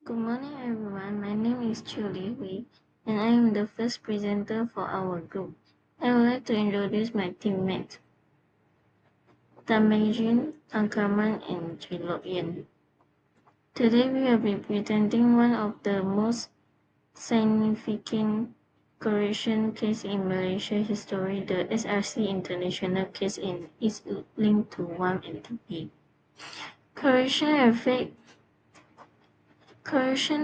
Good morning, everyone. My name is Julie Hui, and I am the first presenter for our group. I would like to introduce my teammates, Tamajin, Angkaman, and Chilok Yen. Today, we will be presenting one of the most significant corruption case in Malaysia history, the SRC international case in is linked to one entity. Corruption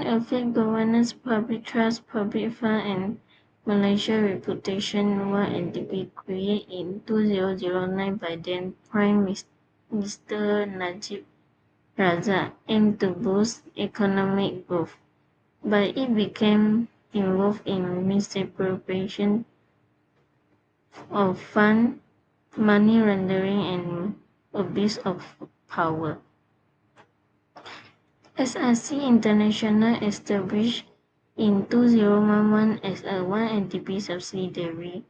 affect governance, public trust, public fund, and Malaysia reputation. One NDP created in 2009 by then Prime Minister Najib Razak aimed to boost economic growth, but it became involved in misappropriation of funds, money laundering, and abuse of power. SRC International established in 2011 as a 1NDP subsidiary,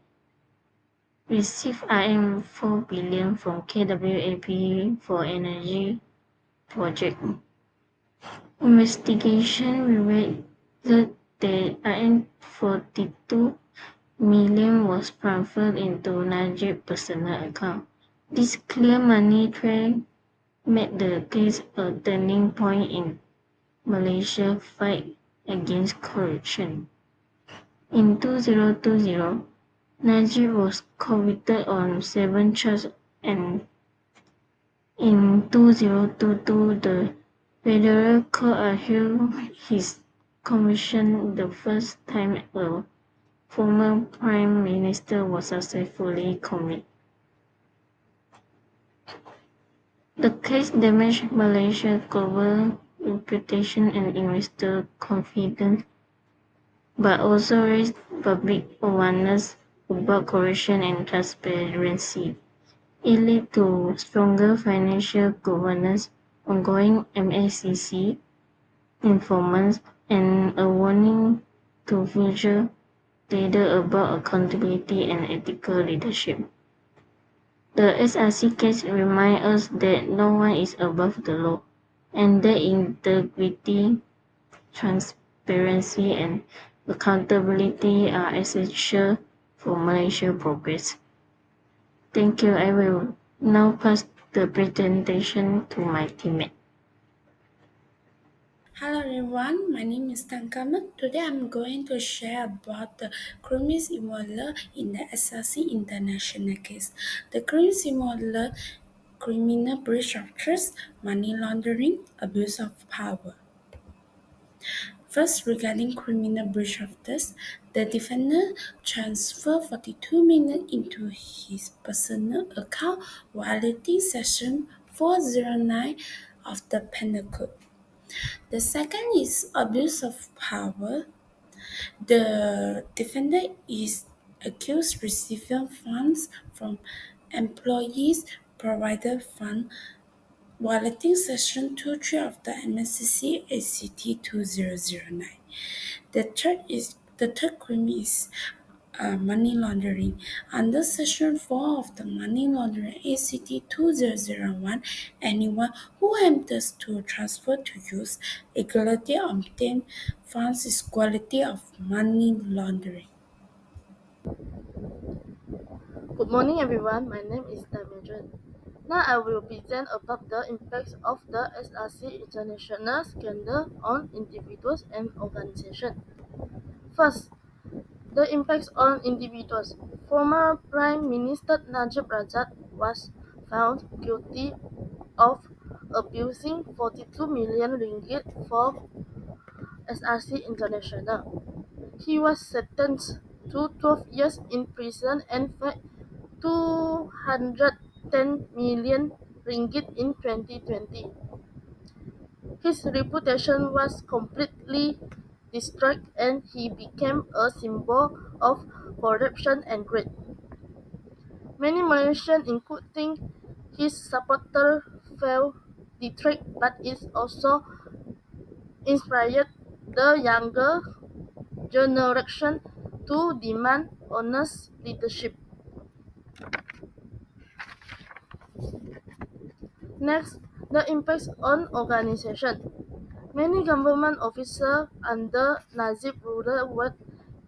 received Im 4 billion from KWAP for energy project. Investigation revealed that Im 42 million was transferred into Najib's personal account. This clear money trail made the case a turning point in Malaysia's fight against corruption. In 2020, Najib was convicted on 7 charges, and in 2022 the Federal Court upheld his conviction, the first time a former Prime Minister was successfully convicted. The case damaged Malaysia's global reputation and investor confidence, but also raised public awareness about corruption and transparency. It led to stronger financial governance, ongoing MACC informants, and a warning to future leaders about accountability and ethical leadership. The SRC case reminds us that no one is above the law, and that integrity, transparency, and accountability are essential for Malaysia's progress. Thank you. I will now pass the presentation to my teammate. Hello everyone, my name is Tankama. Today I'm going to share about the crimes involved in the SRC international case. The crimes involved criminal breach of trust, money laundering, abuse of power. First, regarding criminal breach of trust, the defendant transferred 42 million into his personal account violating section 409 of the Penal Code. The second is abuse of power. The defendant is accused receiving funds from employees provided fund violating section 23 of the MSCC ACT 2009. The third crime is money laundering. Under Section 4 of the Money Laundering ACT 2001, anyone who attempts to transfer to use illegally obtained funds is quality of money laundering. Good morning everyone, my name is Dimension. Now I will present about the impacts of the SRC international scandal on individuals and organizations. First, the impacts on individuals. Former Prime Minister Najib Razak was found guilty of abusing 42 million ringgit from SRC International. He was sentenced to 12 years in prison and fined 210 million ringgit in 2020. His reputation was completely destroyed and he became a symbol of corruption and greed. Many Malaysians, including his supporters, felt betrayed, but it also inspired the younger generation to demand honest leadership. Next, the impacts on organization. Many government officers under Najib rule were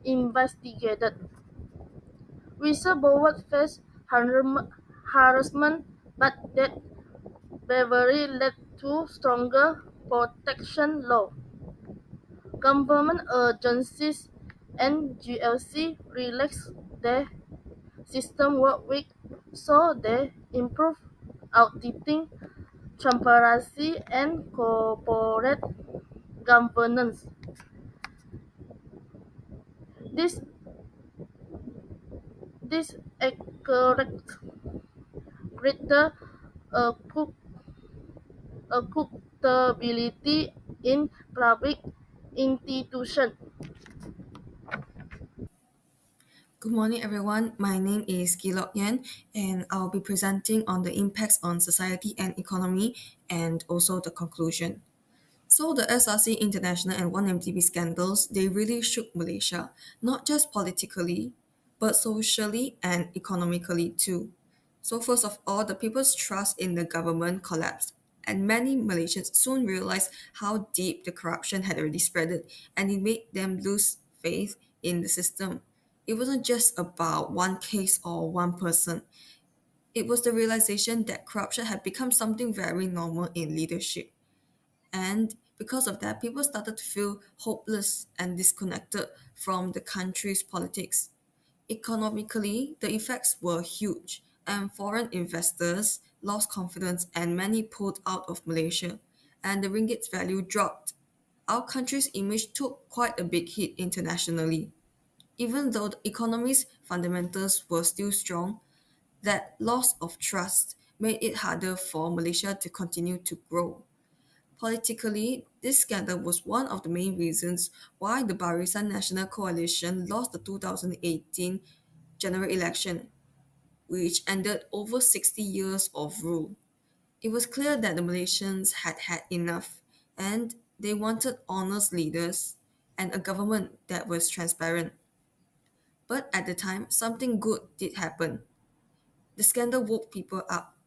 investigated. Whistleblowers faced harassment, but that bravery led to stronger protection law. Government agencies and GLC relaxed their system work week, so they improve auditing, transparency, and corporate governance. This this encouraged greater accountability in public institutions. Good morning, everyone. My name is Gilok Yan, and I'll be presenting on the impacts on society and economy and also the conclusion. So the SRC International and 1MDB scandals, they really shook Malaysia, not just politically, but socially and economically too. So first of all, the people's trust in the government collapsed, and many Malaysians soon realized how deep the corruption had already spreaded, and it made them lose faith in the system. It wasn't just about one case or one person. It was the realization that corruption had become something very normal in leadership. And because of that, people started to feel hopeless and disconnected from the country's politics. Economically, the effects were huge, and foreign investors lost confidence and many pulled out of Malaysia, and the ringgit's value dropped. Our country's image took quite a big hit internationally. Even though the economy's fundamentals were still strong, that loss of trust made it harder for Malaysia to continue to grow. Politically, this scandal was one of the main reasons why the Barisan National Coalition lost the 2018 general election, which ended over 60 years of rule. It was clear that the Malaysians had had enough, and they wanted honest leaders and a government that was transparent. But at the time, something good did happen. The scandal woke people up,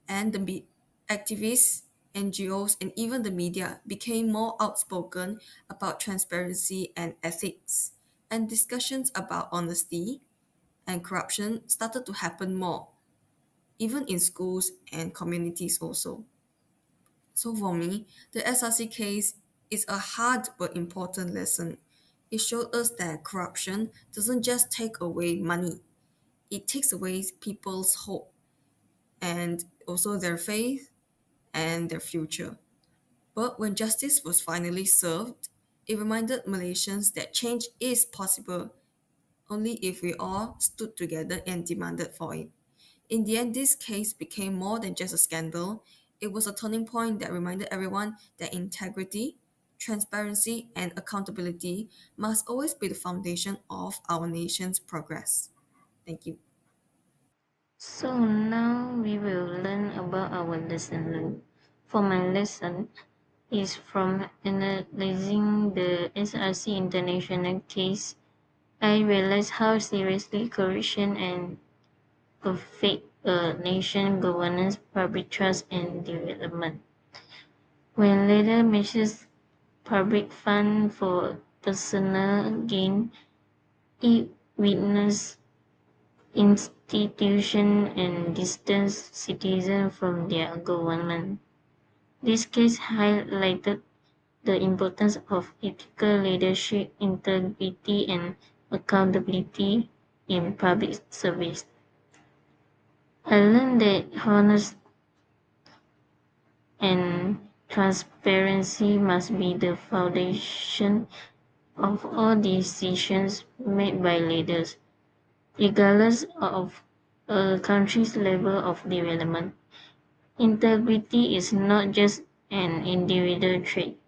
and activists, NGOs, and even the media became more outspoken about transparency and ethics, and discussions about honesty and corruption started to happen more, even in schools and communities also. So for me, the SRC case is a hard but important lesson. It showed us that corruption doesn't just take away money, it takes away people's hope and also their faith and their future. But when justice was finally served, it reminded Malaysians that change is possible only if we all stood together and demanded for it. In the end, this case became more than just a scandal. It was a turning point that reminded everyone that integrity, transparency, and accountability must always be the foundation of our nation's progress. Thank you. So now we will learn about our lesson learned. For my lesson is from analyzing the SRC International case, I realized how seriously corruption and affect a nation governance, public trust and development. When leader misses public fund for personal gain, it witness institution and distance citizens from their government. This case highlighted the importance of ethical leadership, integrity, and accountability in public service. I learned that honest and transparency must be the foundation of all decisions made by leaders, regardless of a country's level of development. Integrity is not just an individual trait,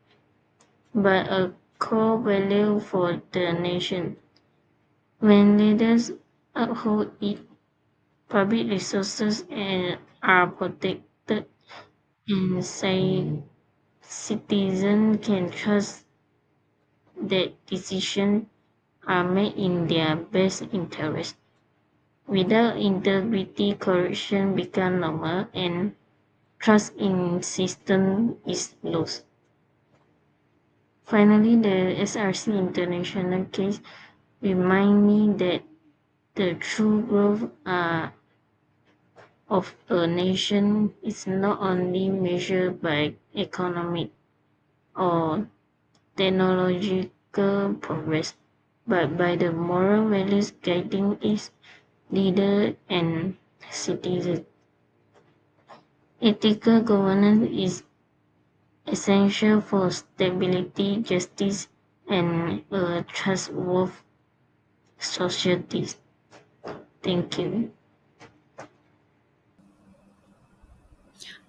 but a core value for the nation. When leaders uphold it, public resources are protected and citizens can trust that decisions are made in their best interest. Without integrity, corruption becomes normal and trust in system is lost. Finally, the SRC international case remind me that the true growth of a nation is not only measured by economic or technological progress, but by the moral values guiding its leader and citizens. Ethical governance is essential for stability, justice, and a trustworthy society. Thank you.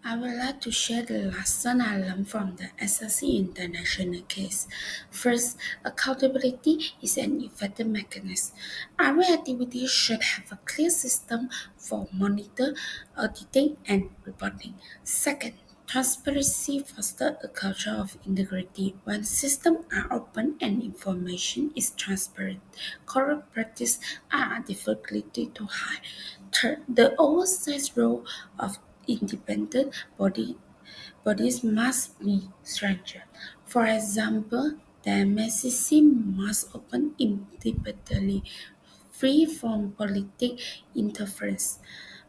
I would like to share the lesson I learned from the SRC international case. First, accountability is an effective mechanism. Every activity should have a clear system for monitor, auditing, and reporting. Second, transparency fosters a culture of integrity. When systems are open and information is transparent, corrupt practices are difficult to hide. Third, the oversight role of independent bodies must be strengthened. For example, the MSCC must open independently, free from political interference.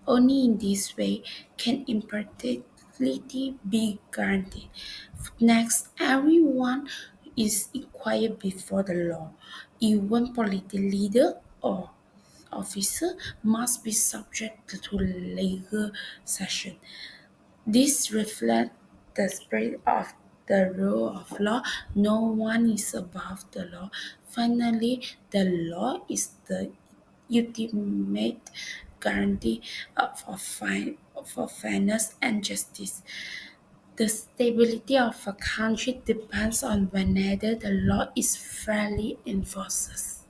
Only in this way can impartiality be guaranteed. Next, everyone is equal before the law. Even political leader or officer must be subject to legal sanction. This reflects the spirit of the rule of law. No one is above the law. Finally, the law is the ultimate guarantee for fairness and justice. The stability of a country depends on whether the law is fairly enforced.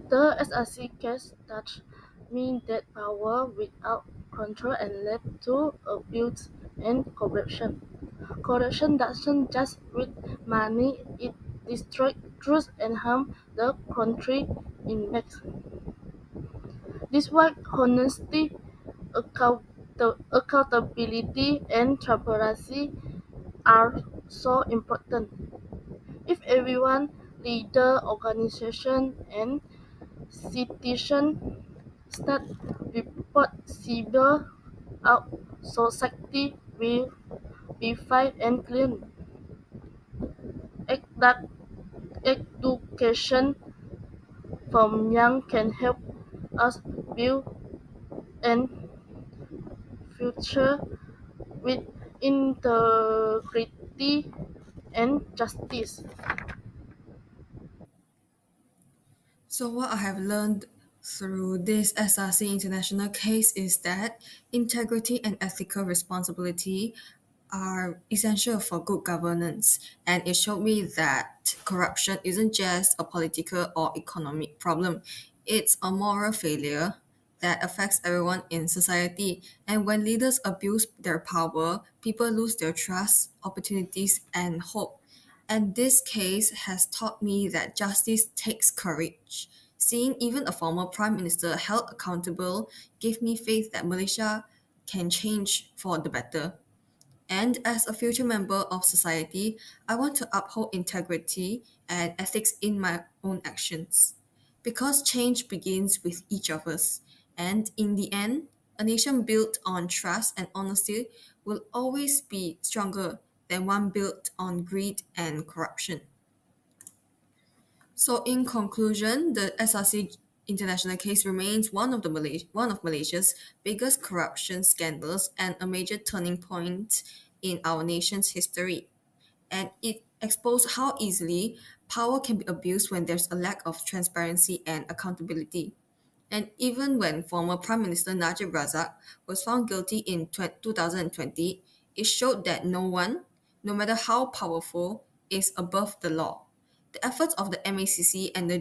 The SRC case touched me that power without control and led to abuse and corruption. Corruption doesn't just with money, it destroys trust and harm the country impacts. This why honesty, accountability, and transparency are so important. If everyone, leader, organization, and citizen start report civil out, society will be fair and clean. That education from young can help us build a future with integrity and justice. So, what I have learned through this SRC international case is that integrity and ethical responsibility are essential for good governance. And it showed me that corruption isn't just a political or economic problem, it's a moral failure that affects everyone in society. And when leaders abuse their power, people lose their trust, opportunities, and hope. And this case has taught me that justice takes courage. Seeing even a former prime minister held accountable gave me faith that Malaysia can change for the better. And as a future member of society, I want to uphold integrity and ethics in my own actions. Because change begins with each of us. And in the end, a nation built on trust and honesty will always be stronger than one built on greed and corruption. So, in conclusion, the SRC international case remains one of Malaysia's biggest corruption scandals and a major turning point in our nation's history. And it exposed how easily power can be abused when there's a lack of transparency and accountability. And even when former Prime Minister Najib Razak was found guilty in 2020, it showed that no one, no matter how powerful, is above the law. The efforts of the MACC and the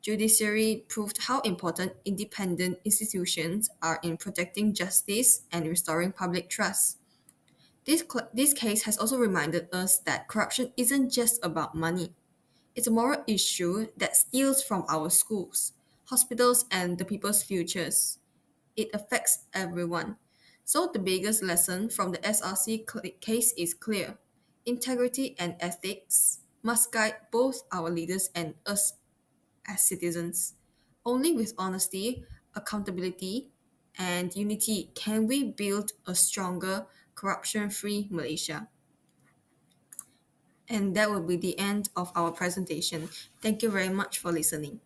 judiciary proved how important independent institutions are in protecting justice and restoring public trust. This case has also reminded us that corruption isn't just about money. It's a moral issue that steals from our schools, hospitals, and the people's futures. It affects everyone. So, the biggest lesson from the SRC case is clear. integrity and ethics must guide both our leaders and us as citizens. Only with honesty, accountability, and unity can we build a stronger, corruption free Malaysia. And that will be the end of our presentation. Thank you very much for listening.